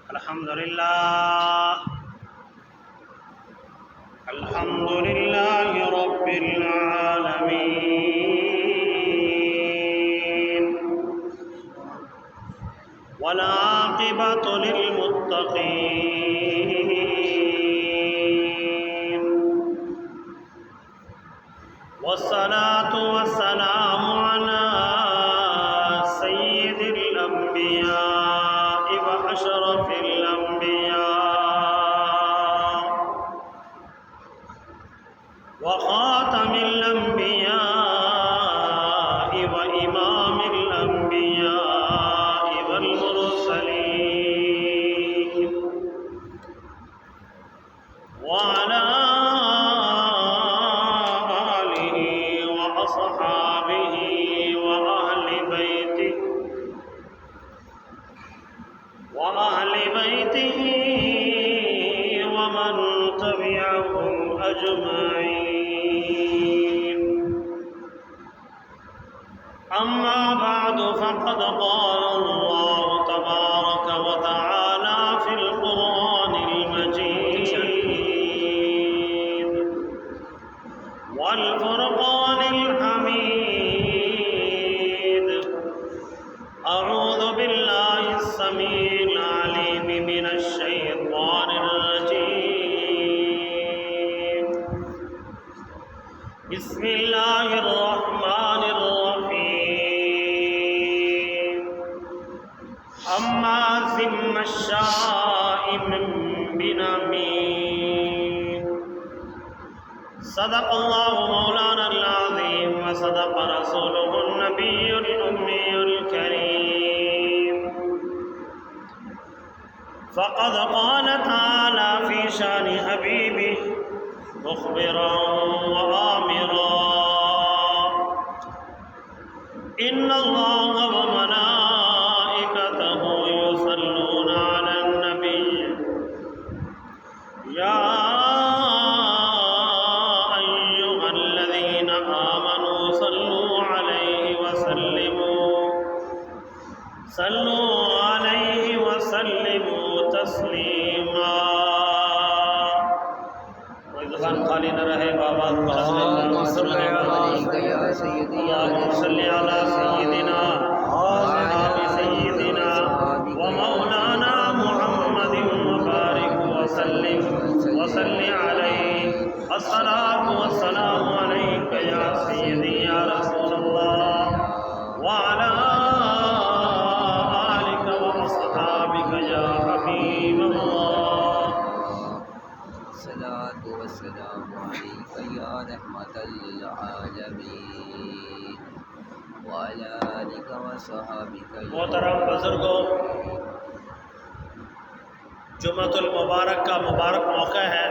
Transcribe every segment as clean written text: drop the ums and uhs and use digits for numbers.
الحمد لله رب العالمين والعاقبة للمتقين والصلاة والسلام على سيد الأنبياء وأشرف الأنبياء وخاتم الأنبياء وإمام الأنبياء والمرسلين وعلى آله وأصحابه وأهل بيته ومن تبعهم أجمعين. أما بعد فقد قال الله تبارك وتعالى في القرآن المجيد والفرقان الحميد: أعوذ بالله السميع العليم من الشيطان الرجيم. بسم الله الرحمن الرحيم. هماز مشاء بنميم. صدق الله مولانا العظيم وصدق رسوله النبي الأمي الكريم. فقد قال تعالى في شان حبيبه مخبرا وآمرا: إن الله وملائكته يصلون على النبي يا أيها الذين آمنوا صلوا عليه وسلموا تسلیما. کوئی زبان خالی نہ رہے. بابا اللہم صلی علی سیدنا وآل سیدنا ومولانا محمد وبارک وسلم وصلی علیہ. الصلاة والسلام علیک یا سیدی یا رسول اللہ وعلی آلک واصحابک یا حبیب اللہ. الصلاة والسلام عليك يا رحمة للعالمين وعلى آلك وصحابك. محترم بزرگوں، جمعۃ المبارک کا مبارک موقع ہے.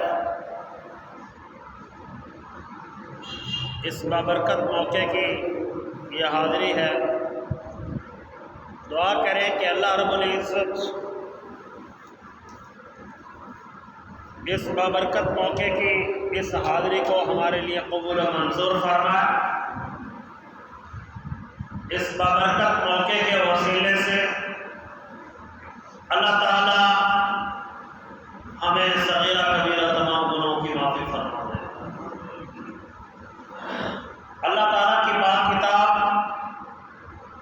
اس بابرکت موقع کی یہ حاضری ہے. دعا کریں کہ اللہ رب العزت اس بابرکت موقع کی اس حاضری کو ہمارے لیے قبول و منظور فرمائے. اس بابرکت موقع کے وسیلے سے اللہ تعالیٰ ہمیں صغیرہ کبیرہ تمام گناہوں کی معافی فرما دے. اللہ تعالیٰ کی پاک کتاب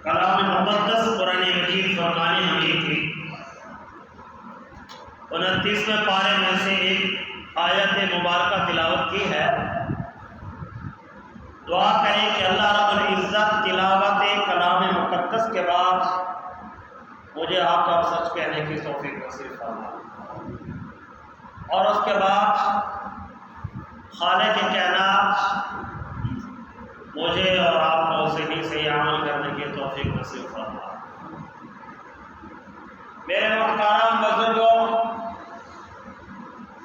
کلام مقدس قرآن مجید فرقان حمید کی 29ویں پارے میں سے ایک آیت مبارکہ تلاوت کی ہے. دعا کریں کہ اللہ رب العزت تلاوت کلام مقدس کے بعد مجھے آپ کا سچ کہنے کی توفیق نصیب فرمائے، اور اس کے بعد خالق کائنات مجھے اور آپ کو صحیح صحیح عمل کرنے کی توفیق نصیب فرمائے. میرے محترم بزرگوں،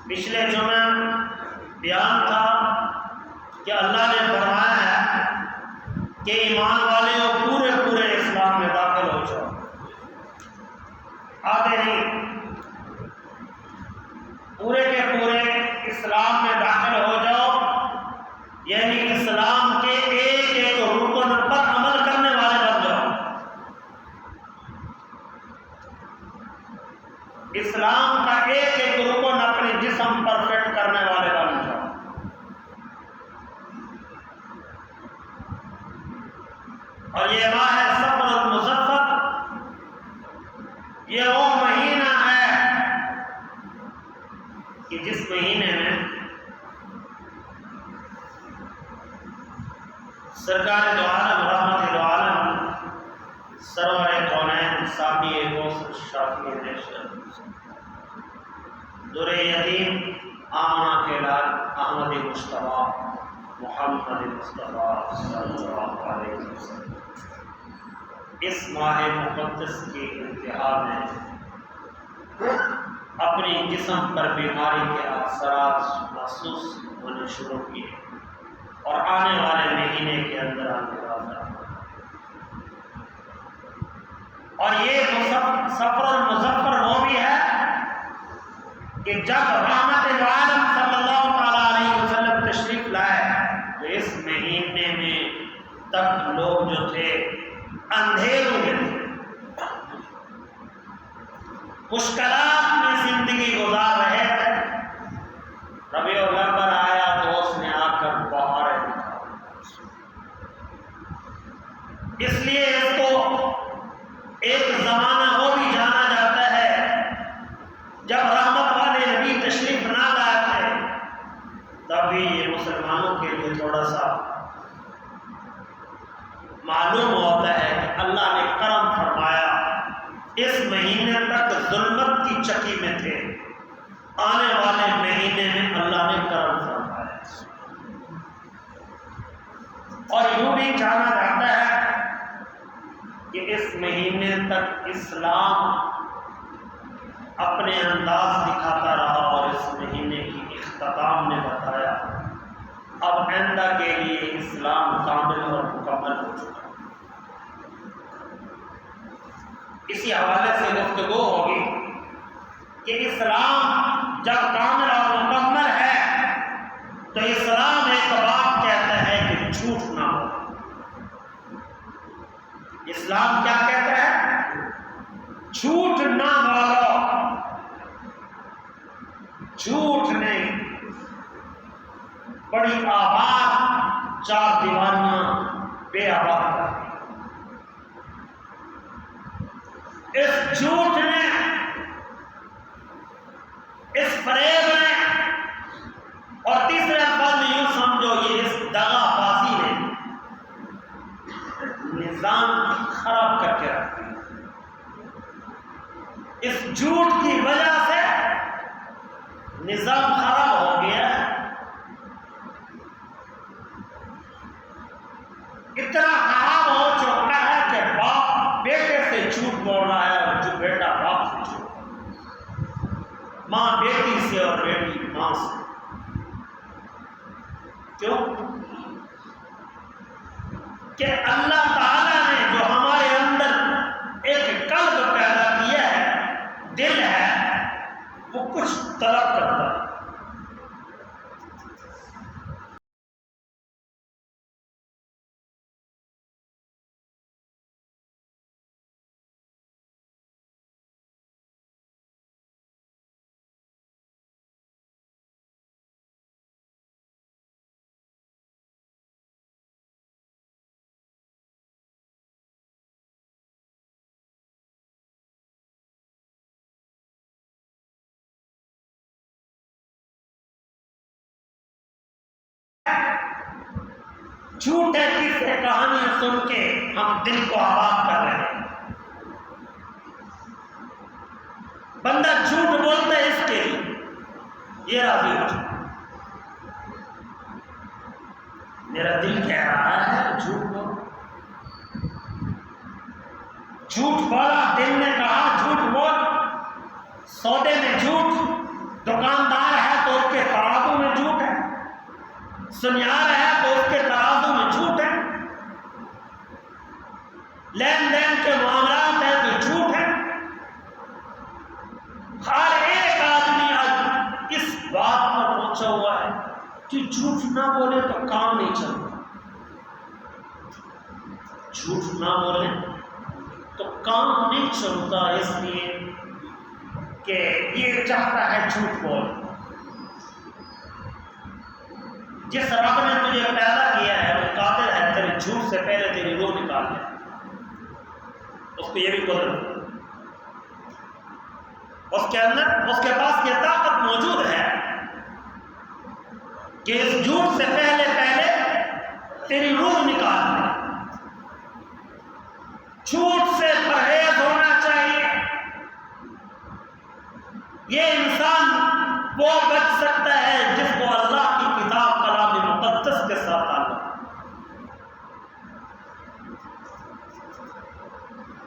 پچھلے جمعہ بیان تھا کہ اللہ نے فرمایا ہے کہ ایمان والے پورے اسلام میں داخل ہو جاؤ. آگے نہیں، پورے کے پورے اسلام میں داخل ہو جاؤ، یعنی اسلام کے ایک ایک رکن پر عمل کرنے والے بن جاؤ. اسلام کا ایک ایک رکن اپنے جسم پر فٹ کرنے والے بن جاؤ۔ اور یہ ماہ صفر المظفر، یہ وہ مہینہ ہے کہ جس مہینے میں سرکار دو عالم رحمت دو عالم سرور کونین صافی غوث شافی نیشن در یتیم آمنہ کے لال احمد مصطفیٰ محمد مصطفیٰ صلی اللہ علیہ وسلم اس ماہ مقدس کی انتہا میں اپنی جسم پر بیماری کے اثرات محسوس ہونے شروع کیے اور آنے والے مہینے کے اندر والا اور یہ سفر المظفر وہ بھی ہے کہ جب رحمت العالم صلی اللہ علیہ وسلم تشریف لائے تو اس مہینے میں تک لوگ جو تھے اندھیروں میں تھے، مشکلات میں زندگی گزار رہے تھے۔ ربیع الاول آیا تو اس نے آ کر بہاریں دکھا، اس لیے اس کو ایک زمانہ وہ بھی جانا جاتا ہے جب رحمت والے نبی تشریف نہ لائے تھے، تبھی یہ مسلمانوں کے لیے تھوڑا سا معلوم ہوتا ہے کہ اللہ نے کرم فرمایا، اس مہینے تک ظلمت کی چکی میں تھے، آنے والے مہینے میں اللہ نے کرم فرمایا۔ اور یوں بھی جانا جاتا ہے کہ اس مہینے تک اسلام اپنے انداز دکھاتا رہا اور اس مہینے کی اختتام نے بتایا اب آئندہ کے لیے اسلام کامل اور مکمل ہو چکا۔ اسی حوالے سے گفتگو ہوگی کہ اسلام جب کامل اور مکمل ہے تو اسلام ایک بات کہتا ہے کہ جھوٹ نہ ہو۔ اسلام کیا کہتا ہے؟ جھوٹ نہ بولو، جھوٹ نہیں، بڑی آباد چار دیواریاں بے آباد کر دی۔ اس جھوٹ نے، اس فریب نے، اور تیسرے الفاظ میں یوں سمجھو یہ اس دغا بازی نے نظام خراب کر کے رکھ دیا۔ اس جھوٹ کی وجہ سے نظام خراب ہو گیا، اتنا خراب ہو چکا ہے کہ باپ بیٹے سے جھوٹ بول رہا ہے اور جو بیٹا باپ سے جھوٹ، ماں بیٹی سے اور بیٹی ماں سے۔ کیوں؟ کہ اللہ تعالیٰ نے جو ہمارے اندر ایک قلب پیدا کیا ہے، دل ہے، وہ کچھ طلب کرتا ہے۔ جھوٹے قصے کہانیاں سن کے ہم دل کو آباد کر رہے ہیں۔ بندہ جھوٹ بولتا ہے اس کے لیے یہ راضی ہو جائے، میرا دل کہہ رہا ہے جھوٹ بول، جھوٹ بولا، دل نے کہا جھوٹ بول، سودے میں جھوٹ، دکاندار ہے تو اس کے ترازو میں جھوٹ ہے، سنیار ہے تو اس کے ترازو میں جھوٹ ہے، لین دین کے معاملات ہے تو جھوٹ ہے۔ ہر ایک آدمی آج اس بات پر پہنچا ہوا ہے کہ جھوٹ نہ بولے تو کام نہیں چلتا، جھوٹ نہ بولے تو کام نہیں چلتا، اس لیے کہ یہ چاہتا ہے جھوٹ بول. جس رب نے تجھے پیدا کیا ہے وہ قادر ہے تیرے جھوٹ سے پہلے تیری روح نکال لے. اس کو یہ بھی قدرت، اس کے اندر اس کے پاس یہ طاقت موجود ہے کہ اس جھوٹ سے پہلے تیری روح نکال لے. جھوٹ سے پرہیز ہونا چاہیے. یہ انسان وہ بچ سکتا ہے جس کو اللہ کی کتاب کلام مقدس کے ساتھ تعلق.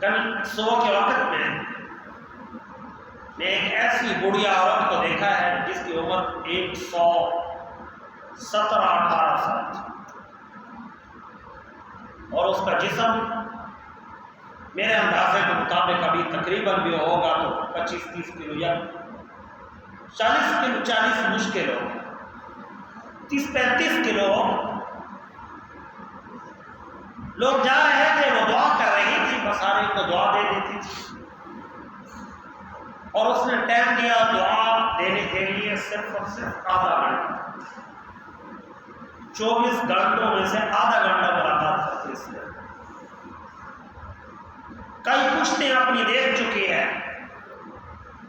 کل صبح کے وقت میں ایک ایسی بڑھیا عورت کو دیکھا ہے جس کی عمر 117-18 سال تھی اور اس کا جسم میرے اندازے کے مطابق ابھی تقریباً بھی ہوگا تو 25-30 کلو یا 40 مشکل ہو، 30-35 کلو. لوگ جا رہے تھے، وہ دعا کر رہی تھی، بس ہر ایک کو دعا دے دیتی تھی اور اس نے ٹائم دیا دعا دینے کے لیے صرف اور صرف آدھا گھنٹہ. 24 گھنٹوں میں سے آدھا گھنٹہ ملاقات کرتی اس نے. کئی پشتیں اپنی دیکھ چکی ہے،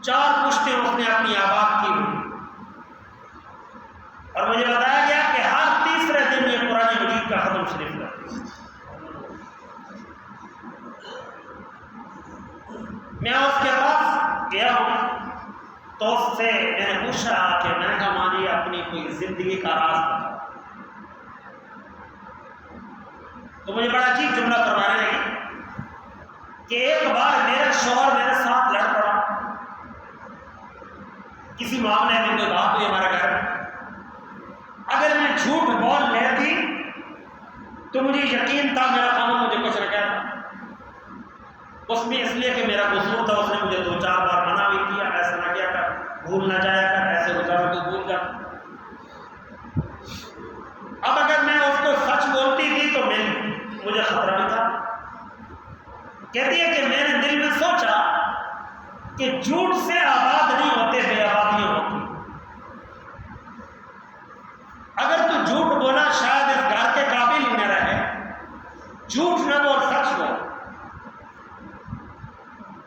4 پشتیں اس نے اپنی آباد کی ہوئی اور مجھے بتایا گیا کہ ہر تیسرے دن یہ قرآن مجید کا ختم شریف کرتی. میں اس کے پاس گیا ہوں تو اس سے میں نے پوچھا کہ میں نے کہا مانی اپنی کوئی زندگی کا راز بتاؤ. تو مجھے بڑا عجیب جملہ فرمانے لگی کہ ایک بار میرا شوہر میرے ساتھ لڑ پڑا کسی معاملے میں، کوئی بات ہوئی ہمارے گھر. اگر میں جھوٹ بول لیتی تو مجھے یقین تھا میرا خامن مجھے کچھ نہ کہتا. اس میں اس لیے کہ میرا قصور تھا، اس نے مجھے 2-4 بار منع بھی کیا، ایسا نہ کیا کر، بھول نہ جایا کر، ایسے گزاروں کو بھول جا. اب اگر میں اس کو سچ بولتی تھی تو مجھے خطرہ بھی تھا. کہتی ہے کہ میں نے دل میں سوچا کہ جھوٹ سے آباد نہیں ہوتے، بے آبادیاں ہوتی. اگر تو جھوٹ بولا شاید اس گھر کے قابل ہی نہ رہے. جھوٹ نہ بول، سچ بول.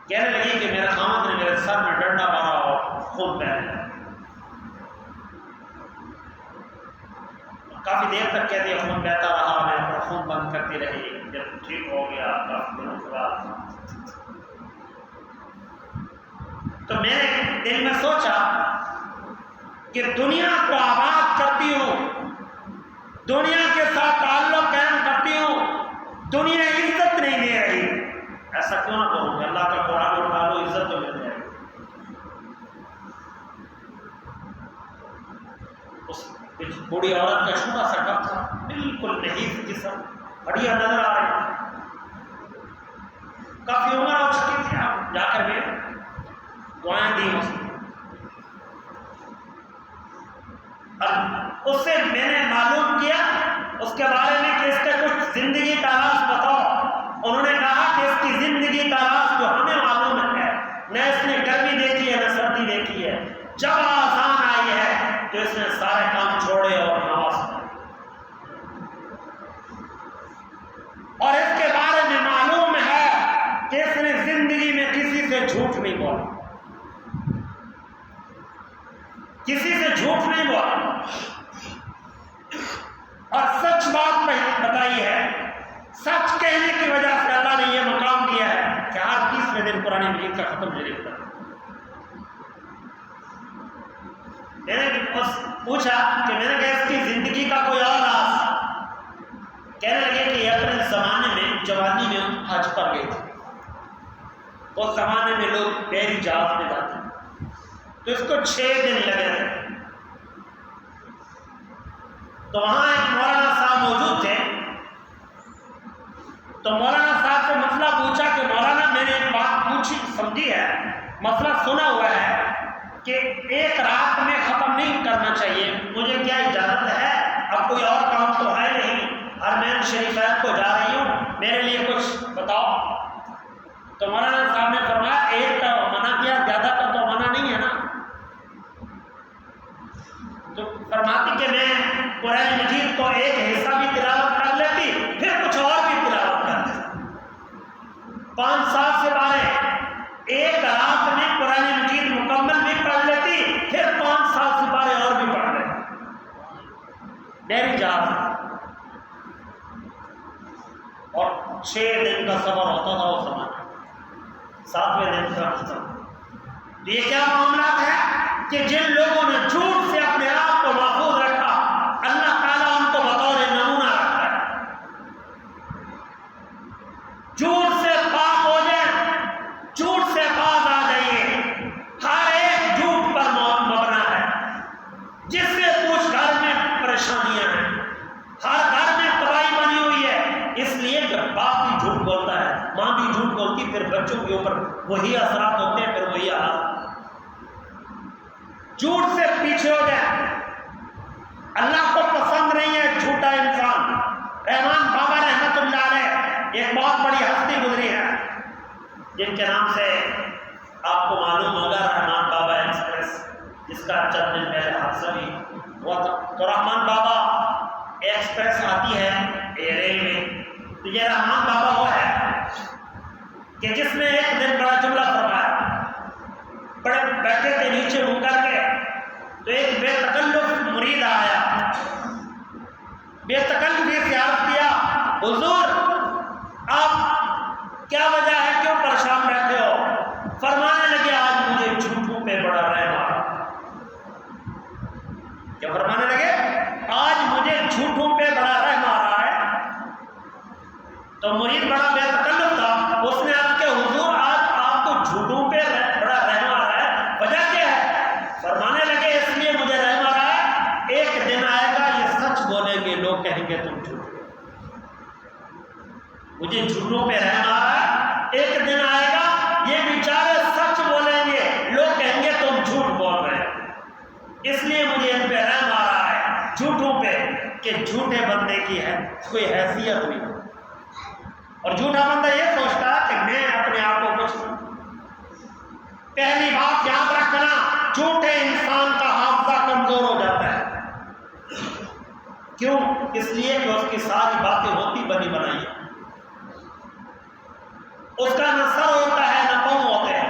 کہنے لگی کہ میرے خامد نے میرے سر میں ڈنڈا مارا اور خون بہنے لگا. کافی دیر تک کہتی ہے خون بہتا رہا، میں اپنا خون بند کرتی رہی. جب ٹھیک ہو گیا کافی دنوں کے بعد تو میں نے دل میں سوچا کہ دنیا کو آباد کرتی ہوں، دنیا کے ساتھ تعلق قائم کرتی ہوں، دنیا عزت نہیں دے رہی. ایسا کیوں نہ کروں کہ اللہ کا قرآن اٹھا لو، عزت تو مل جائے. اس بوڑھی عورت کا چھوٹا سا کپ تھا، بالکل نہیں جسم، بڑھیا نظر آ رہی، کافی عمر ہو چکی تھی. آپ جا کر میں دعائیں دی اس نے. اس سے میں نے معلوم کیا اس کے بارے میں کہ اس کا کچھ زندگی کا راز بتاؤ. انہوں نے کہا کہ اس کی زندگی کا راز جو ہمیں معلوم ہے، نہ اس نے گرمی دیکھی ہے نہ سردی دیکھی ہے. جب آسان آئی ہے تو اس نے سارے کام چھوڑے اور نماز پڑھی. اور اس کے بارے میں معلوم ہے کہ اس نے زندگی میں کسی سے جھوٹ نہیں بولا، کسی سے جھوٹ نہیں بولا اور سچ بات بتائی ہے. سچ کہنے کی وجہ سے اللہ نے یہ مقام دیا ہے کہ ہر 30ویں دن قرآن مجید کا ختم شریف کرنا. میں نے پوچھا کہ میں نے کہا اس کی زندگی کا کوئی اور راز. کہنے لگے کہ یہ اپنے زمانے میں جوانی میں حج پر گئے تھے. اس زمانے میں لوگ بحری جہاز میں جاتے تو اس کو 6 دن لگے تھے. تو وہاں ایک مولانا صاحب موجود تھے. تو مولانا صاحب سے مسئلہ پوچھا کہ مولانا میں نے ایک بات پوچھی سمجھی ہے، مسئلہ سنا ہوا ہے کہ ایک رات میں ختم نہیں کرنا چاہیے، مجھے کیا اجازت ہے؟ اب کوئی اور کام تو ہے نہیں، حرمین شریفین کو جا رہی ہوں، میرے لیے کچھ بتاؤ. تو مولانا صاحب نے فرمایا ایک کا منع کیا، زیادہ کا تو منع نہیں ایک رات میں قرآن مجید مکمل بھی پڑھ لیتی، پھر 5 سپارے اور بھی پڑھ لیتی، میری جان۔ اور 6 دن کا سفر ہوتا تھا اس زمانے، 7ویں دن کا ختم۔ تو یہ کیا معاملات ہے کہ جن لوگوں نے جھوٹ سے اپنے آپ کو محفوظ رکھا، اللہ تعالیٰ ان کو بطور نمونہ رکھتا ہے۔ جھوٹ سے پاک ہو جائیں، جھوٹ سے باز آ جائیے۔ ہر ایک جھوٹ پر مبنا ہے، جس سے کچھ گھر میں پریشانیاں ہیں، ہر گھر میں تباہی بنی ہوئی ہے۔ اس لیے جب باپ بھی جھوٹ بولتا ہے، ماں بھی جھوٹ بولتی، پھر بچوں کے اوپر وہی اثرات ہوتے ہیں، پھر وہی حالات۔ جھوٹ سے پیچھے ہو جائے، اللہ کو پسند نہیں ہے جھوٹا انسان۔ رحمان بابا رحمت اللہ علیہ ایک بہت بڑی ہستی گزری ہے، جن کے نام سے آپ کو معلوم ہوگا رحمان بابا ایکسپریس، جس کا چند دن پہلے حادثہ بھی ہوا تھا۔ تو رحمان بابا ایکسپریس آتی ہے ریل میں، تو یہ رحمان بابا وہ ہے کہ جس نے ایک دن بڑا جملہ فرمایا، بڑے بیٹھے تھے نیچے منہ کر کے، تو ایک بے تکلف مرید آیا، بے تکلفی سے عرض کیا، حضور آپ کیا وجہ ہے، کیوں پریشان بیٹھے ہو؟ فرمانے لگے آج مجھے جھوٹوں پہ بڑا رحم آ رہا۔ کیا فرمانے لگے؟ آج مجھے جھوٹوں پہ بڑا رحم آ رہا ہے۔ تو مرید بڑا بے تکلف تھا، اس نے عرض کیا حضور آج آپ کو جھوٹوں پہ بڑا رحم آ رہا ہے، وجہ کیا ہے؟ فرمانے لگے اس لیے مجھے رحم آ رہا ہے، ایک دن آئے گا یہ سچ بولیں گے، لوگ کہیں گے تم جھوٹ، مجھے جھوٹوں پہ رحم آ رہا ہے، ایک دن آئے گا یہ بیچارے سچ بولیں گے، لوگ کہیں گے تم جھوٹ بول رہے ہیں، اس لیے مجھے ان پہ رحم آ رہا ہے جھوٹوں پہ، کہ جھوٹے بندے کی ہے کوئی حیثیت نہیں۔ اور جھوٹا بندہ یہ سوچتا ہے کہ میں اپنے آپ کو کچھ نہیں۔ پہلی بات یاد رکھنا، جھوٹے انسان کا حافظہ کمزور ہو جاتا ہے۔ کیوں؟ اس لیے کہ اس کی ساری باتیں ہوتی بنی بنائی ہیں، اس کا نہ سر ہوتا ہے نہ پاؤں ہوتے ہیں،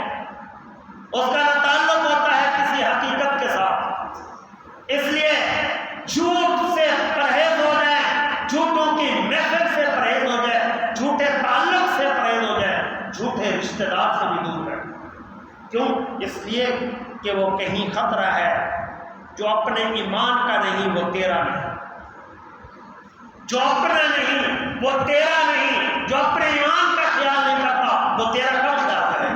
اس کا نہ تعلق ہوتا ہے کسی حقیقت کے ساتھ۔ اس لیے جھوٹ سے پرہیز ہو جائے، جھوٹوں کی محفل سے پرہیز ہو جائے، جھوٹے تعلق سے پرہیز ہو جائے، جھوٹے رشتہ دار سے بھی دور رہے۔ کیوں؟ اس لیے کہ وہ کہیں خطرہ ہے، جو اپنے ایمان کا نہیں وہ تیرا نہیں، جو اپنا نہیں وہ تیرا نہیں، جو اپنے ایمان کا خیال نہیں کرتا وہ تیرا کب خیال کرے؟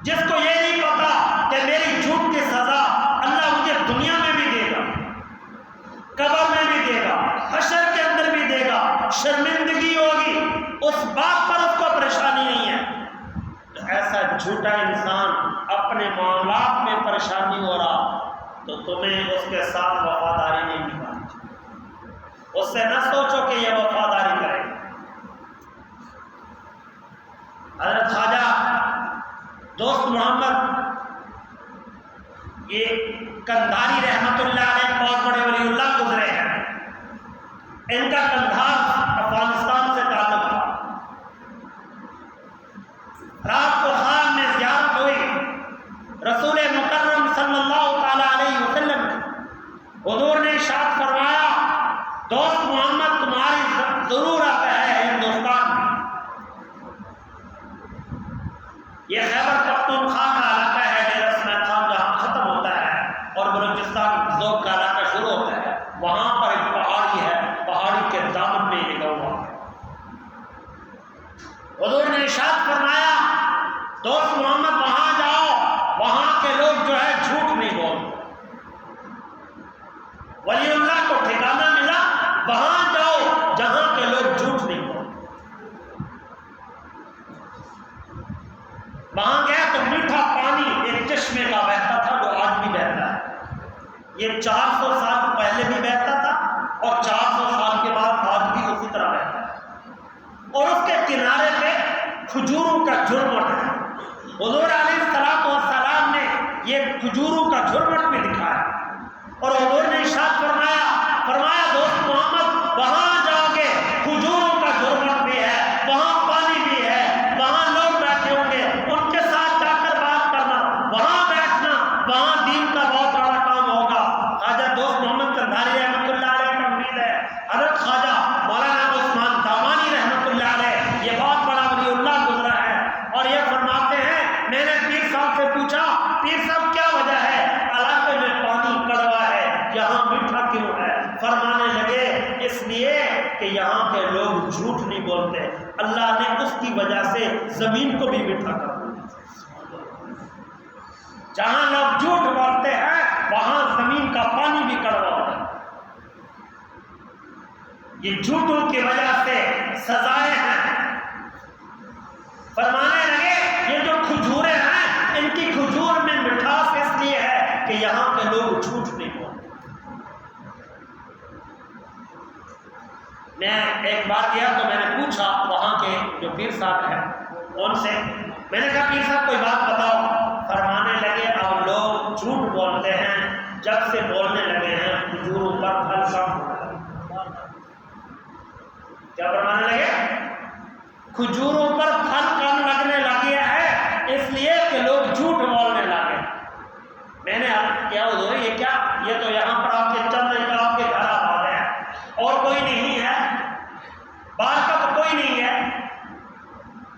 جس کو یہ نہیں پتا کہ میری جھوٹ کی سزا اللہ مجھے دنیا میں بھی دے گا، قبر میں بھی دے گا، حشر کے اندر بھی دے گا، شرمندگی ہوگی، اس بات پر اس کو پریشانی نہیں ہے، تو ایسا جھوٹا انسان اپنے معاملات میں پریشانی ہو رہا تو تمہیں اس کے ساتھ وفاداری نہیں نبھانی چاہیے۔ اس سے نہ سوچو کہ یہ وفاداری کرے۔ حضرت خواجہ دوست محمد یہ کندھاری رحمت اللہ علیہ بہت بڑے ولی اللہ گزرے ہیں، ان کا کندھار افغانستان سے تعلق تھا۔ رات کو خواب میں زیارت ہوئی رسول مکرم صلی اللہ تعالی علیہ وسلم، حضور نے ارشاد فرمایا دوست محمد تمہاری ضرورت ہے ہندوستان میں۔ یہ خیبر پختونخوا کا علاقہ ہے، ڈیرہ اسماعیل خان جہاں ختم ہوتا ہے اور بلوچستان ذوب کا علاقہ شروع ہوتا ہے، وہاں پر ایک پہاڑی ہے، پہاڑی کے دامن میں یہ گاؤں ہے۔ حضور نے ارشاد فرمایا دوست محمد وہاں جاؤ، وہاں کے لوگ جو ہے جھوٹ نہیں بولتے۔ ولی اللہ کو ٹھکانہ ملا، وہاں جاؤ جہاں کے لوگ جھوٹ نہیں بولتے۔ وہاں گیا تو میٹھا پانی ایک چشمے کا بہتا تھا جو آج بھی بہتا ہے۔ یہ 400 سال پہلے بھی بہتا تھا اور 400 سال کے بعد آج بھی اسی طرح بہتا ہے، اور اس کے کنارے پہ کھجوروں کا جھرمٹ ہے۔ حضور علیہ السلام نے یہ کھجوروں کا جھرمٹ بھی دکھایا، اور حضور نے ارشاد فرمایا دوست محمد وہاں جاؤ گے کھجوروں کا جھرمٹ بھی ہے، وہاں پانی بھی ہے، وہاں لوگ بیٹھے ہوں گے، ان میں نے پیر صاحب سے پوچھا پیر صاحب کیا وجہ ہے علاقے میں پانی کڑوا ہے یہاں میٹھا کیوں ہے؟ فرمانے لگے اس لیے کہ یہاں کے لوگ جھوٹ نہیں بولتے، اللہ نے اس کی وجہ سے زمین کو بھی میٹھا کر دیا۔ جہاں لوگ جھوٹ بولتے ہیں وہاں زمین کا پانی بھی کڑوا ہوتا ہے۔ یہ جھوٹوں کی وجہ سے سزائیں ہیں۔ فرمانے لگے یہ جو کھجوریں ہیں ان کی کھجور میں مٹھاس اس لیے ہے کہ یہاں کے لوگ جھوٹ نہیں بولتے۔ میں ایک بار گیا تو میں نے پوچھا وہاں کے جو پیر صاحب ہیں ان سے، میں نے کہا پیر صاحب کوئی بات بتاؤ۔ فرمانے لگے اب لوگ جھوٹ بولتے ہیں، جب سے بولنے لگے ہیں کھجوروں پر پھل کم ہونے لگے۔ کیا فرمانے لگے؟ کھجوروں پر پھل کم لگنے لگے ہے اس لیے کہ لوگ جھوٹ بولنے لگے۔ میں نے کیا حضور یہ کیا؟ یہ تو یہاں پر آپ کے چند آپ کے گھر آباد ہے اور کوئی نہیں ہے، باہر کا تو کوئی نہیں ہے۔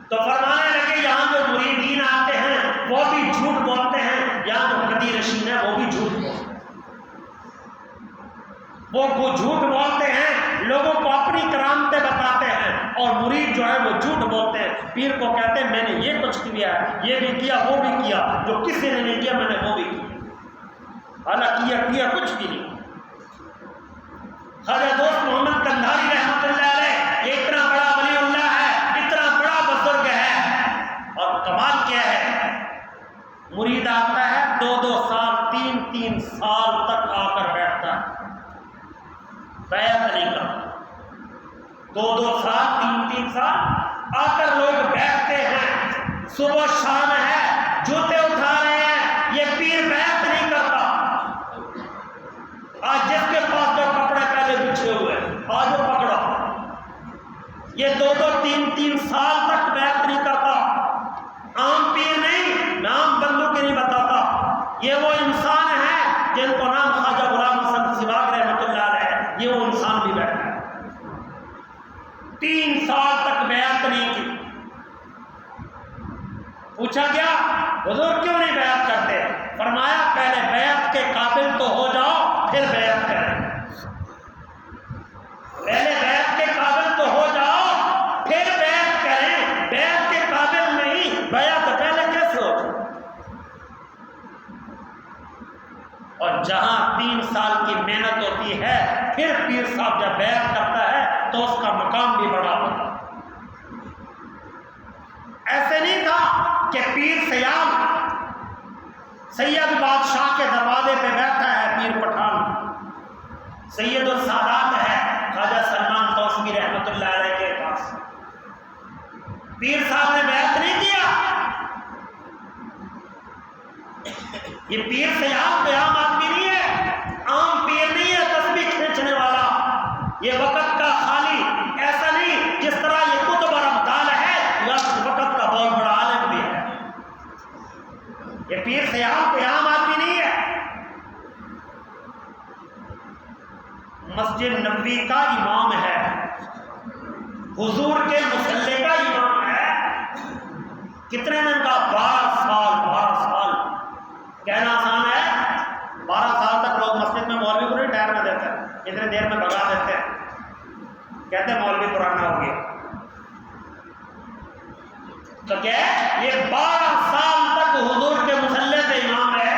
تو فرمانے لگے یہاں جو مریدین آتے ہیں وہ بھی جھوٹ بولتے ہیں، یہاں جو قدی رشید ہے وہ بھی جھوٹ بولتے ہیں۔ وہ جھوٹ بولتے ہیں، لوگوں کو اپنی کرامتیں بتاتے ہیں، اور مرید جو ہے وہ جھوٹ بولتے ہیں، پیر کو کہتے ہیں میں نے یہ کچھ کیا، یہ بھی کیا وہ بھی کیا، جو کسی نے نہیں کیا میں نے وہ بھی کیا، حالانکہ کیا کچھ بھی نہیں۔ خواجہ دوست محمد قندھاری رحمۃ اللہ علیہ یہ اتنا بڑا ولی اللہ ہے، اتنا بڑا بزرگ ہے، اور کمال کیا ہے مرید آتا ہے 2-2 سال 3-3 سال تک آ کر بیٹھتا ہے، بیعت نہیں کرتا۔ 2-2 سال 3-3 سال آ کر لوگ بیٹھتے ہیں، صبح شام ہے جوتے اٹھا رہے ہیں، یہ پیر بیعت نہیں کرتا۔ آج جس کے پاس جو کپڑے پہلے بچھے ہوئے آج وہ پکڑا، یہ 2-2 3-3 سال تک بیعت نہیں کرتا۔ عام پیر نہیں، میں عام بندوں کے نہیں بتاتا، یہ وہ انسان ہے جن کو نام خواجہ غلام حسن سباق رحمۃ اللہ علیہ، یہ وہ انسان بھی بیٹھا ہے، 3 سال تک بیعت نہیں کی۔ پوچھا گیا حضور کیوں نہیں بیعت کرتے؟ فرمایا پہلے بیعت کے قابل تو ہو جاؤ پھر بیعت کریں، پہلے بیعت کے قابل تو ہو جاؤ پھر بیعت کریں، بیعت کے قابل نہیں بیعت پہلے کیسے ہو جائے؟ اور جہاں 3 سال کی محنت ہوتی ہے پھر پیر صاحب جب بیعت کرتا ہے تو اس کا مقام بھی بڑا ہوتا ہے۔ ایسے نہیں تھا کہ پیر سیام سید بادشاہ کے دروازے پہ بیٹھا ہے، پیر پٹھان سید السادات ہے خواجہ سلمان توسمی رحمۃ اللہ علیہ کے پاس، پیر صاحب نے بیعت نہیں کیا۔ یہ پیر سیام کوئی عام آدمی نہیں ہے، عام پیر نہیں ہے تسبیح کھینچنے والا، یہ وقت کا خالی ایسا نہیں جس طرح یہ قطب اور ابدال ہے، یہ وقت کا بہت بڑا عالم بھی ہے۔ یہ پیر سیام کوئی عام آدمی نہیں ہے، مسجد نبوی کا امام ہے، حضور کے مصلی کا امام ہے۔ کتنے دن کا؟ 12 سال کہنا آسان ہے، 12 سال تک لوگ مسجد میں مولوی کو نہیں ٹھہرنے دیتے، اتنے دیر میں بھگا دیتے ہیں، کہتے ہیں مولوی پرانا ہو گیا۔ تو کیا ہے یہ 12 سال تک حضور کے مصلی پہ امام ہے،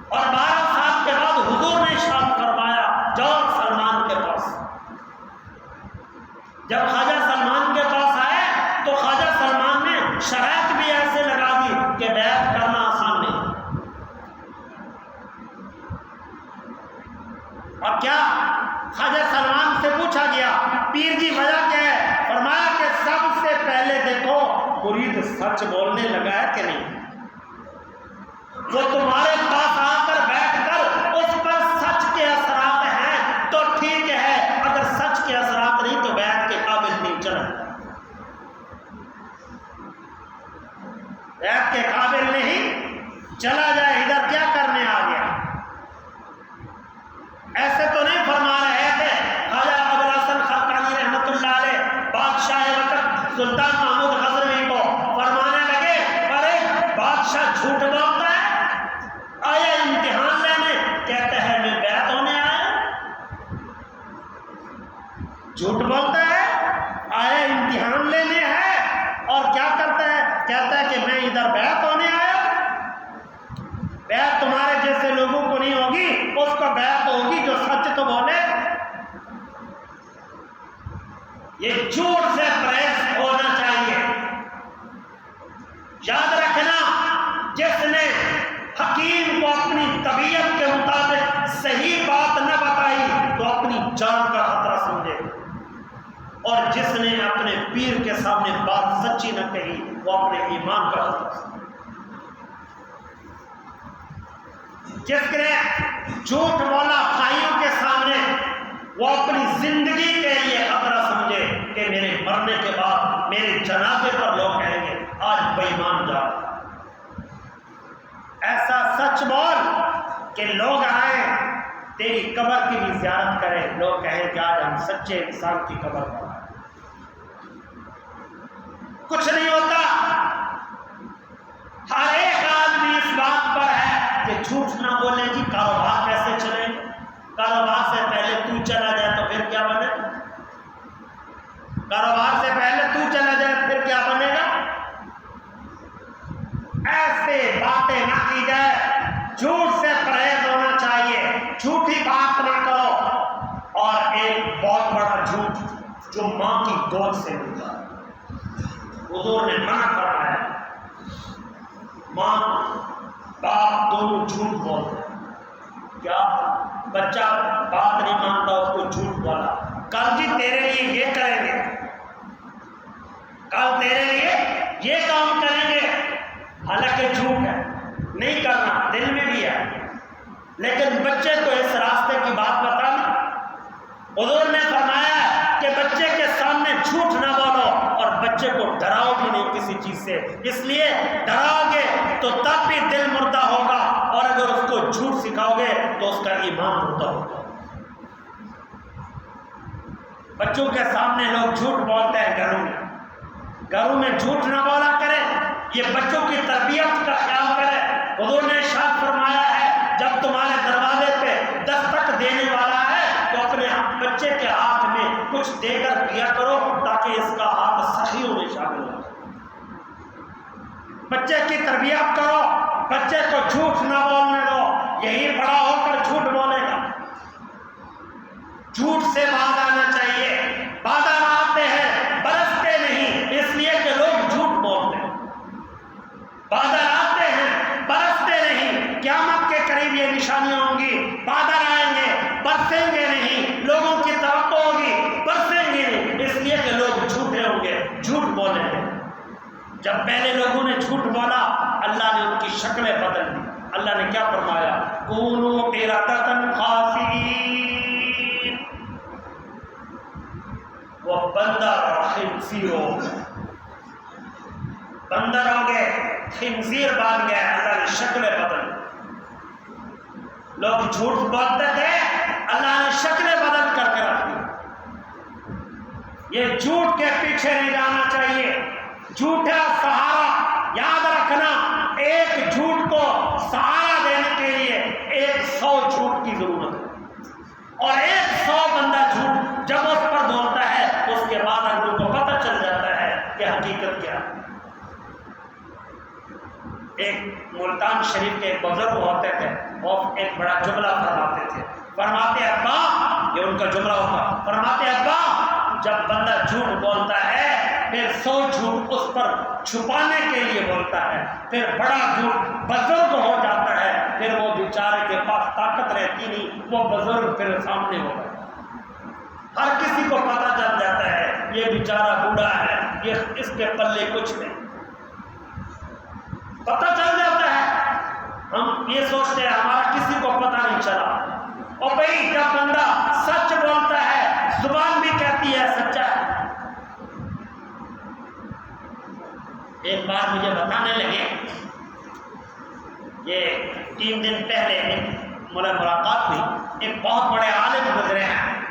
اور 12 سال کے بعد حضور نے ارشاد فرمایا جاؤ سلمان کے پاس۔ جب خواجہ سلمان کے پاس آئے تو خواجہ سلمان نے شرائط بھی ایسے لگا دی کہ بیعت کرنا آسان نہیں، اور کیا خواجہ سلمان سے پوچھا گیا پیر کی وجہ کیا ہے؟ فرمایا کہ سب سے پہلے دیکھو مرید سچ بولنے لگا ہے کہ نہیں، وہ تمہارے پاس آ کر بیٹھ کر اس پر سچ کے اثرات ہیں تو ٹھیک ہے، اگر سچ کے اثرات نہیں تو بیعت کے قابل نہیں چلا، بیعت کے قابل نہیں چلا جائے، ادھر کیا کرنے آ گیا؟ ایسے تو نہیں فرما رہے تھے خواجہ ابوالحسن خرقانی رحمۃ اللہ علیہ بادشاہ وقت سلطان محمود غزنوی کو، فرمانے لگے بادشاہ جھوٹ بولتا ہے، آیا امتحان لینے، کہتا ہے میں بیعت ہونے آیا۔ جھوٹ بولتا ہے، آیا امتحان لینے ہے، اور کیا کرتا ہے؟ کہتا ہے کہ میں ادھر بیعت ہونے آیا۔ بیعت تمہارے جیسے لوگوں کو نہیں ہوگی، اس کو بیعت ہوگی جو سچ تو بولے۔ یہ جھوٹ سے پرہیز ہونا چاہیے۔ یاد رکھنا، جس نے حکیم کو اپنی طبیعت کے مطابق صحیح بات نہ بتائی تو اپنی جان کا خطرہ سمجھے، اور جس نے اپنے پیر کے سامنے بات سچی نہ کہی وہ اپنے ایمان کا خطرہ سمجھے۔ جس نے جھوٹ بولا بھائیوں کے سامنے، وہ اپنی زندگی کے لیے خطرہ سمجھے کہ میرے مرنے کے بعد میرے جنازے پر لوگ کہیں گے آج بے ایمان جا۔ ایسا سچ بول کہ لوگ آئیں تیری قبر کی بھی زیارت کریں، لوگ کہیں کہ آج ہم سچے انسان کی قبر پر آئے۔ کچھ نہیں ہوتا، ہر ایک آدمی اس بات پر ہے کہ جھوٹ نہ بولنے کی کاروبار کیسے چلے۔ کاروبار سے پہلے تو چلا جائے تو پھر کیا بنے؟ کاروبار سے پہلے تو چلا جائے پھر کیا بنے گا؟ ایسے باتیں نہ کی جائے، جھوٹ سے پرہیز ہونا چاہیے، جھوٹی بات نہ کرو۔ اور ایک بہت بڑا جھوٹ جو ماں کی گود سے ملتا ہے، حضور نے منع فرمایا، ماں باپ دونوں جھوٹ بولتے ہیں۔ کیا بچہ بات نہیں مانتا، اس کو جھوٹ بولا، کل جی تیرے لیے یہ کریں گے، کل تیرے لیے یہ کام کریں گے، حالانکہ جھوٹ ہے، نہیں کرنا، دل میں بھی ہے، لیکن بچے کو اس راستے کی بات بتانا۔ حضور نے فرمایا کہ بچے کے سامنے جھوٹ نہ بولو، اور بچے کو ڈراؤ بھی نہیں کسی چیز سے، اس لیے ڈراؤ گے تو تب بھی دل مردہ ہوگا، اور اگر اس کو جھوٹ سکھاؤ گے تو اس کا ایمان مردہ ہوگا۔ بچوں کے سامنے لوگ جھوٹ بولتے ہیں گھروں میں جھوٹ نہ بولا کرے، یہ بچوں کی تربیت کا خیال کرے۔ حضور نے ارشاد فرمایا ہے جب تمہارے دروازے پہ دستک دینے والا ہے تو اپنے بچے کے ہاتھ میں کچھ دے کر دیا کرو تاکہ اس کا ہاتھ سخیوں میں شامل ہو۔ بچے کی تربیت کرو، بچے کو جھوٹ نہ بولنے دو، یہی بڑا ہو کر جھوٹ بولے گا۔ جھوٹ سے باز آنا چاہیے۔ بادل آتے ہیں برستے نہیں، اس لیے کہ لوگ جھوٹ بولتے ہیں۔ بادل آتے ہیں برستے نہیں، قیامت کے قریب یہ نشانیاں ہوں گی، بادل آئیں گے برسیں گے نہیں، لوگوں کی توقع ہوگی برسیں گے نہیں، اس لیے کہ لوگ جھوٹے ہوں گے، جھوٹ بولیں گے۔ جب پہلے لوگوں نے جھوٹ بولا اللہ نے ان کی شکلیں بدل دی۔ اللہ نے کیا فرمایا؟ کونوا قردۃ خاسئین، وہ بندر اور خنزیر ہو گئے، بندر ہو گئے، خنزیر بن گئے، اللہ نے شکلیں بدل دی۔ لوگ جھوٹ بولتے تھے، اللہ نے شکلیں بدل کر کے رکھ دی۔ یہ جھوٹ کے پیچھے نہیں جانا چاہیے۔ جھوٹا سہارا، یاد رکھنا ایک جھوٹ کو سہارا دینے کے لیے 100 جھوٹ کی ضرورت ہے، اور 100 بندہ جھوٹ جب اس پر بولتا ہے اس کے بعد ان کو پتہ چل جاتا ہے کہ حقیقت کیا ہے۔ ایک ملتان شریف کے ایک بزرگ ہوتے تھے، اور ایک بڑا جملہ فرماتے تھے، فرماتے ابا، یہ ان کا جملہ ہوتا، فرماتے ابا جب بندہ جھوٹ بولتا ہے پھر 100 جھوٹ اس پر چھپانے کے لیے بولتا ہے، پھر بڑا جھوٹ بزرگ ہو جاتا ہے، پھر وہ بیچارے کے پاس طاقت رہتی نہیں، وہ بزرگ پھر سامنے ہوگا، ہر کسی کو پتہ چل جاتا ہے یہ بیچارہ بوڑھا ہے، یہ اس کے پلے کچھ نہیں، پتہ چل جاتا ہے۔ ہم یہ سوچتے ہیں ہمارا کسی کو پتہ نہیں چلا، اور بھائی جب بندہ سچ بولتا ہے زبان بھی کہتی ہے سچا ہے۔ ایک بار مجھے بتانے لگے، یہ 3 دن پہلے ملاقات ہوئی، ایک بہت بڑے عالم گزرے ہیں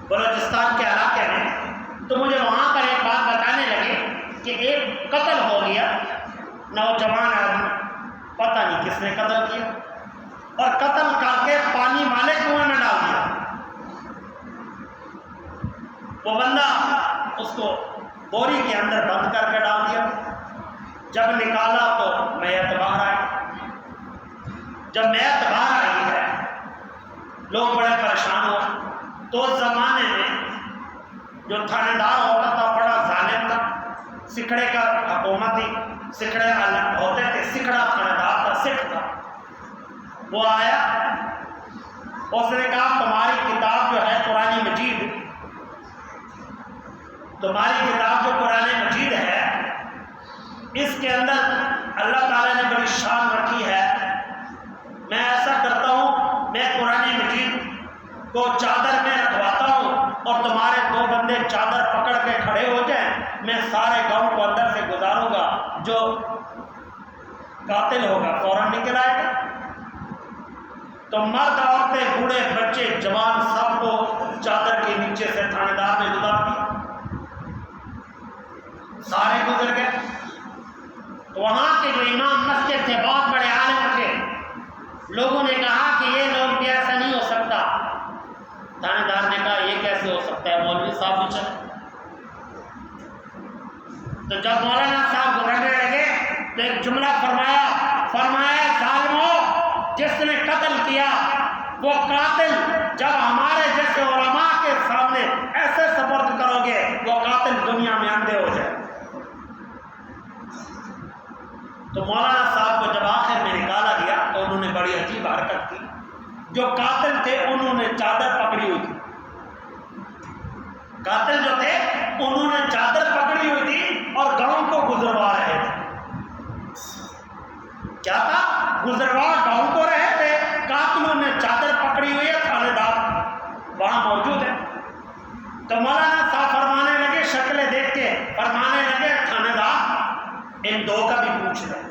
بلوچستان کے علاقے میں، تو مجھے وہاں پر ایک بات بتانے لگے کہ ایک قتل ہو گیا، نوجوان آدمی پتہ نہیں کس نے قتل کیا، اور قتل کر کے پانی والے کنویں میں ڈال دیا۔ وہ بندہ اس کو بوری کے اندر بند کر کے ڈال دیا۔ جب نکالا تو میت باہر آئی۔ جب میت باہر آئی ہے لوگ بڑے پریشان ہوئے۔ تو اس زمانے میں جو تھانے دار ہوتا تھا بڑا ظالم تھا، سکھڑے کا حکومت تھی، سکھڑے الگ ہوتے تھے، سکھڑا تھانے دار تھا، سکھ تھا۔ وہ آیا، اس نے کہا تمہاری کتاب جو ہے قرآن مجید، تمہاری کتاب جو قرآن مجید ہے اس کے اندر اللہ تعالیٰ نے بڑی شان رکھی ہے، میں ایسا کرتا ہوں میں قرآن مجید کو چادر میں رکھواتا ہوں اور تمہارے دو بندے چادر پکڑ کے کھڑے ہو جائیں، میں سارے گاؤں کو اندر سے گزاروں گا، جو قاتل ہوگا فوراً نکل آئے گا۔ تو مرد، عورتیں، بوڑھے، بچے، جوان سب کو چادر کے نیچے سے تھانے دار نے گزار دیا، سارے گزر گئے۔ تو وہاں کے جو امام مسجد تھے بہت بڑے عالم تھے، لوگوں نے کہا کہ یہ لوگ بھی ایسا نہیں ہو سکتا۔ تھانے دار نے کہا یہ کیسے ہو سکتا ہے، مولوی صاحب بھی چلے۔ تو جب مولانا صاحب گزرنے لگے تو ایک جملہ فرمایا ظالمو، جس نے قتل کیا وہ قاتل جب ہمارے جیسے علماء کے سامنے ایسے سپرد کرو گے وہ قاتل دنیا میں اندھے ہو جائے۔ تو مولانا صاحب کو جب آخر میں نکالا گیا تو انہوں نے بڑی عجیب حرکت کی۔ جو قاتل تھے انہوں نے چادر پکڑی ہوئی تھی، قاتل جو تھے انہوں نے چادر پکڑی ہوئی تھی اور گاؤں کو گزروا رہے تھے۔ کیا تھا؟ گزروا گاؤں کو رہے تھے، قاتلوں نے چادر پکڑی ہوئی ہے، تھانے دار وہاں موجود ہے۔ تو مولانا صاحب فرمانے لگے، شکلیں دیکھ کے فرمانے لگے تھانے دار ان دو کا بھی پوچھ رہے۔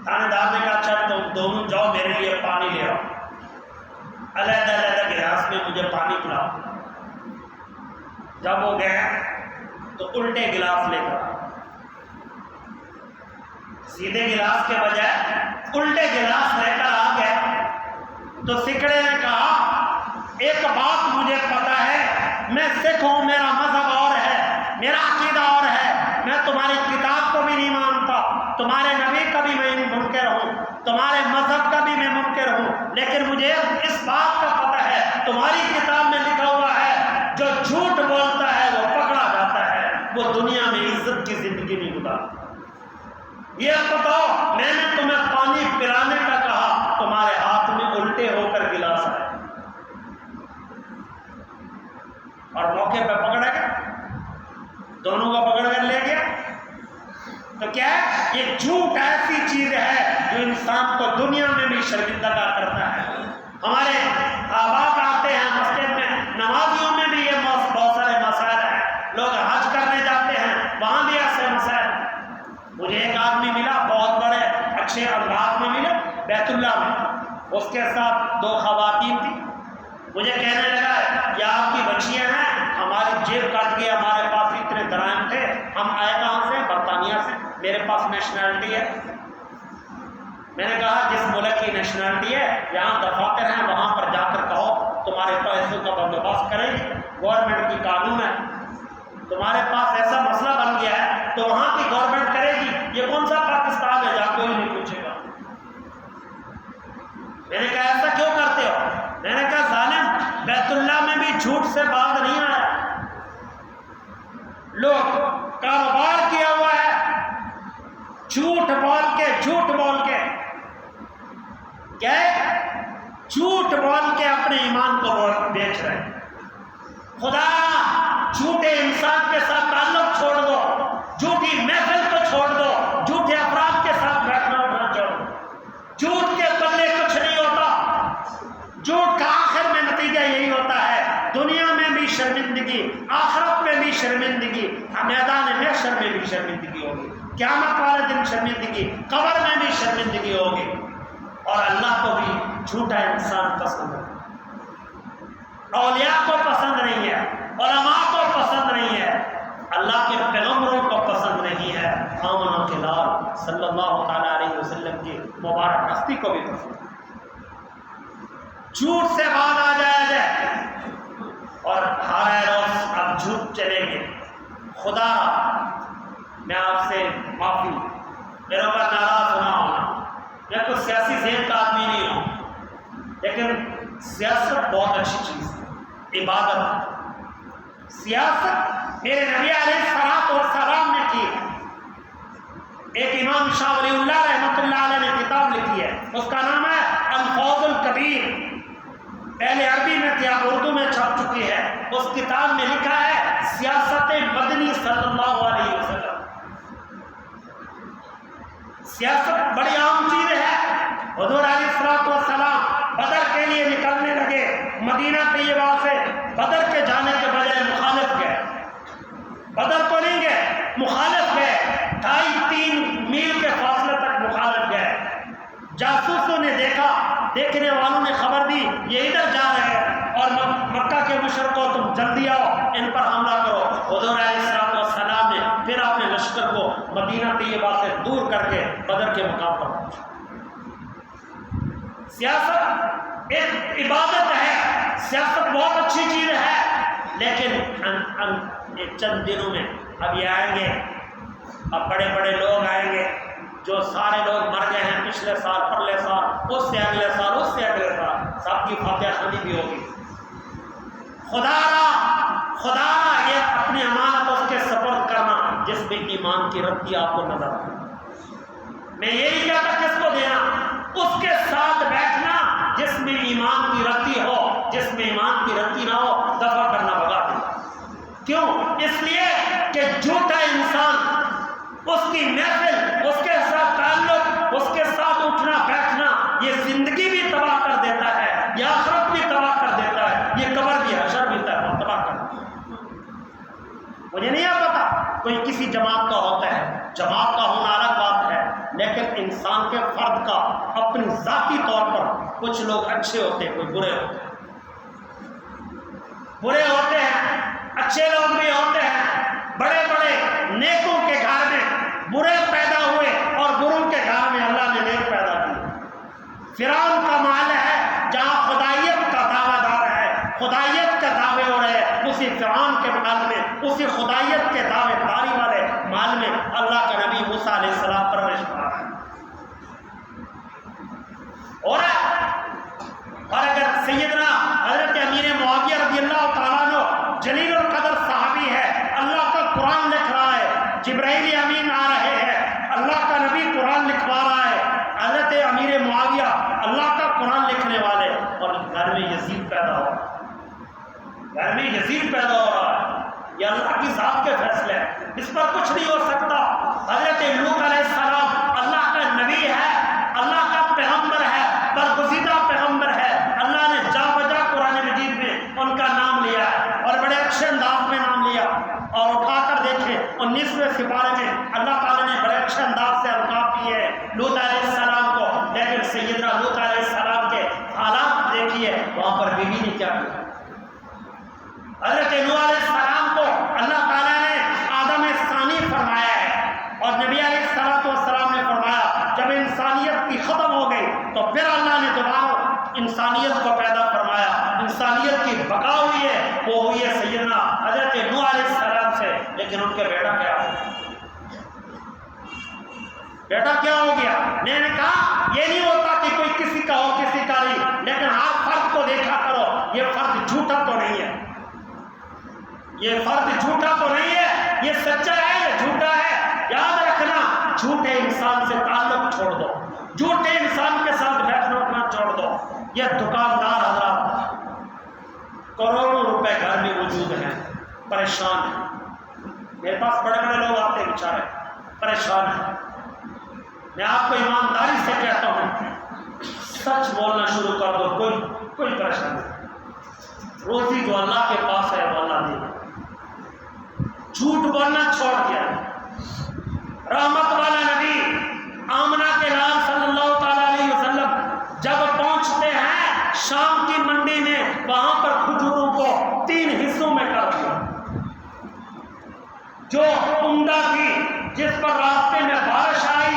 تھانے دار نے کہا اچھا تم دونوں جاؤ میرے لیے پانی لے آؤ، علیحدہ علیحدہ گلاس میں مجھے پانی پلاؤ۔ جب وہ گئے تو الٹے گلاس لے کر، سیدھے گلاس کے بجائے الٹے گلاس لے کر آ گئے۔ تو سکھڑے نے کہا ایک بات مجھے پتا ہے، میں سکھ ہوں، میرا مذہب اور ہے، میرا عقیدہ اور ہے، میں تمہاری کتاب کو بھی نہیں مانتا، تمہارے نبی کا بھی میں منکر ہوں، تمہارے مذہب کا بھی میں منکر ہوں، لیکن مجھے اس بات کا پتہ ہے تمہاری کتاب میں لکھا ہوا ہے جو جھوٹ بولتا ہے وہ پکڑا جاتا ہے، وہ دنیا میں عزت کی زندگی نہیں گزارتا۔ یہ بتاؤ میں نے تمہیں پانی پلانے کا کہا، تمہارے ہاتھ میں الٹے ہو کر گلاس آئے اور موقع پہ پکڑا گیا، دونوں کو پکڑ کر لے گیا۔ تو کیا ہے؟ یہ جھوٹ ایسی چیز ہے جو انسان کو دنیا میں بھی شرمندہ کرتا ہے۔ ہمارے آبا آتے ہیں مسجد میں، نمازیوں میں بھی یہ بہت سارے مسائل ہیں، لوگ حج کرنے جاتے ہیں وہاں بھی ایسے مسائل۔ مجھے ایک آدمی ملا بہت بڑے اچھے انداز میں ملا بیت اللہ میں، اس کے ساتھ دو خواتین تھی، مجھے کہنے لگا یہ آپ کی بچیاں ہیں، ہماری جیب کاٹ گئی، ہمارے پاس اتنے درائم تھے، ہم آئے کہاں سے؟ برطانیہ سے، میرے پاس نیشنلٹی ہے۔ میں نے کہا جس ملک کی نیشنلٹی ہے یہاں دفاتر ہیں، وہاں پر جا کر کہو تمہارے پیسوں کا بندوبست کریں گے، گورنمنٹ کی قانون ہے، تمہارے پاس ایسا مسئلہ بن گیا ہے تو وہاں کی گورنمنٹ کرے گی، یہ کون سا پاکستان ہے جہاں کوئی نہیں پوچھے گا۔ میں نے کہا ایسا کیوں کرتے ہو؟ میں نے کہا ظالم بیت اللہ میں بھی جھوٹ سے باز نہیں آیا، لوگ کاروبار کیا ہوا ہے جھوٹ بول کے کیا جھوٹ بول کے اپنے ایمان کو بیچ رہے ہیں۔ خدا جھوٹے انسان کے ساتھ تعلق چھوڑ دو، جھوٹی محفل کو چھوڑ دو، جھوٹے افراد کے ساتھ بیٹھنا اٹھنا چھوڑو، جھوٹ کے پلے کچھ نہیں ہوتا، جھوٹ کا آخر میں نتیجہ یہی ہوتا ہے دنیا میں بھی شرمندگی، آخرت میں بھی شرمندگی، میدان محشر میں بھی شرمندگی ہوگی، قیامت والے دن شرمندگی، قبر میں بھی شرمندگی ہوگی۔ اور اللہ کو بھی جھوٹا انسان پسند ہے، اولیاء کو پسند نہیں ہے، علماء کو پسند نہیں ہے، اللہ کے پیغمبروں کو پسند نہیں ہے۔ آمنہ کے لال صلی اللہ تعالیٰ علیہ وسلم کی مبارک ہستی کو بھی پسند ہے۔ جھوٹ سے باز آ جائے اور ہر روز اب جھوٹ چلیں گے۔ خدا میں آپ سے معافی، میرے اوپر ناراض ہونا ہونا، میں کوئی سیاسی ذہن کا آدمی نہیں ہوں، لیکن سیاست بہت اچھی چیز ہے، عبادت ہے۔ سیاست میرے نبی علیہ السلام نے کی ہے۔ ایک امام شاہ ولی اللہ رحمۃ اللہ علیہ نے کتاب لکھی ہے، اس کا نام ہے الفوز الکبیر، پہلے عربی میں تھی اب اردو میں چھپ چکی ہے۔ اس کتاب میں لکھا ہے سیاست مدنی صلی اللہ علیہ وسلم۔ سیاست بڑی عام چیز ہے۔ حضور علیہ السلام بدر کے لیے نکلنے لگے، مدینہ طیبہ سے بدر کے جانے کے بجائے مخالف گئے، بدر کو نہیں گئے، مخالف گئے، 2.5-3 میل کے فاصلے تک مخالف گئے۔ جاسوسوں نے دیکھا، دیکھنے والوں نے خبر دی یہ ادھر جا رہے ہیں اور مکہ کے مشرکوں تم جلدی آؤ ان پر حملہ کرو۔ حضور علیہ السلام نے پھر اپنے لشکر کو مدینہ طیبہ سے دور کر کے بدر کے مقام پر پہنچا۔ سیاست ایک عبادت ہے، سیاست بہت اچھی چیز ہے، لیکن چند دنوں میں اب یہ آئیں گے، اب بڑے بڑے لوگ آئیں گے جو سارے لوگ مر گئے ہیں پچھلے سال، پرلے سال، اس سے اگلے سال، اس سے اگلے سال، سب کی فاتحہ خوانی بھی ہوگی۔ خدا را یہ اپنی امانت اس کے سپرد کرنا جس میں ایمان کی رتی آپ کو نظر آئے۔ میں یہی کہتا کس کو دینا؟ اس کے ساتھ بیٹھنا جس میں ایمان کی رتی ہو، جس میں ایمان کی رتی نہ ہو دفع کرنا بھگا دے۔ کیوں؟ اس لیے کہ جھوٹا انسان، اس کی محفل، اس کے ساتھ تعلق، اس کے ساتھ اٹھنا بیٹھنا یہ زندگی بھی تباہ کر دیتا ہے، یہ آخرت بھی تباہ کر دیتا ہے، یہ قبر بھی حشر بھی تباہ کر دیتا ہے۔ مجھے نہیں پتا کوئی کسی جماعت کا ہوتا ہے، جماعت کا ہونا الگ بات ہے، لیکن انسان کے فرد کا اپنی ذاتی طور پر کچھ لوگ اچھے ہوتے ہیں، کوئی برے ہوتے ہیں، برے ہوتے ہیں، اچھے لوگ بھی ہوتے ہیں۔ بڑے بڑے نیکوں کے گھر میں برے پیدا ہوئے اور بروں کے گھر میں اللہ نے نیک پیدا کیے۔ فرعون کا مال ہے جہاں خدائیت کا دعویٰ دار ہے، خدائیت کے دعوے ہو رہے ہیں، اسی فرعون کے مال میں، اسی خدائیت کے دعوے داری والے مال میں اللہ کا نبی موسیٰ علیہ السلام پرورش پا رہا ہے۔ اور اگر سیدنا حضرت امیر معاویہ رضی اللہ تعالیٰ عنہ جلیل القدر صحابی ہے، اللہ کا قرآن لکھ رہا ہے، جبرائیل امین آ رہے ہیں، اللہ کا نبی قرآن لکھوا رہا ہے، حضرت امیر معاویہ اللہ کا قرآن لکھنے والے، اور گھر میں یزید پیدا ہو رہا ہے، گھر میں یزید پیدا ہو رہا ہے۔ یہ اللہ کی ذات کے فیصلے ہیں، اس پر کچھ نہیں ہو سکتا۔ حضرت لوط علیہ السلام اللہ کا نبی ہے، اللہ کا پیغمبر ہے، برگزیدہ پیغمبر ہے، اللہ نے جا بجا قرآن مجید میں ان کا نام لیا ہے اور بڑے اچھے انداز میں نام لیا۔ اور اٹھا کر دیکھیں 19ویں سپارے میں اللہ تعالیٰ نے بڑے اچھے انداز سے القاب کیے ہیں لوط علیہ السلام کو، لیکن سیدنا لوط علیہ السلام کے حالات دیکھیے، وہاں پر بیوی نے کیا کیا۔ حضرت نوح علیہ السلام کو اللہ تعالیٰ نے آدم ثانی فرمایا ہے، اور نبی علیہ السلام نے فرمایا جب انسانیت کی ختم ہو گئی تو پھر اللہ نے دوبارہ انسانیت کو پیدا فرمایا، انسانیت کی بقا ہوئی ہے، وہ ہوئی ہے سیدنا حضرت نوح علیہ السلام سے۔ لیکن ان کے بیٹا کیا ہو گیا؟ بیٹا کیا ہو گیا؟ میں نے کہا یہ نہیں ہوتا کہ کوئی کسی کا ہو کسی کا نہیں، لیکن آپ فرد کو دیکھا کرو، یہ فرد جھوٹا تو نہیں ہے، یہ فرد جھوٹا تو نہیں ہے، یہ سچا ہے، یہ جھوٹا ہے۔ یاد رکھنا، جھوٹے انسان سے تعلق چھوڑ دو، جھوٹے انسان کے ساتھ بیٹھنا اٹھنا چھوڑ دو۔ یہ دکاندار حضرات کروڑوں روپے گھر میں موجود ہیں، پریشان ہیں، میرے پاس بڑے بڑے لوگ آتے ہیں بیچارے پریشان ہیں۔ میں آپ کو ایمانداری سے کہتا ہوں سچ بولنا شروع کر دو، کوئی پریشان نہیں، روزی جو اللہ کے پاس ہے وہ اللہ دے گا۔ جھوٹ بولنا چھوڑ دیا۔ رحمت والا نبی آمنہ کے لال صلی اللہ تعالیٰ علیہ وسلم جب پہنچتے ہیں شام کی منڈی میں، وہاں پر کھجوروں کو 3 حصوں میں کر دیا، جو عمدہ تھی، جس پر راستے میں بارش آئی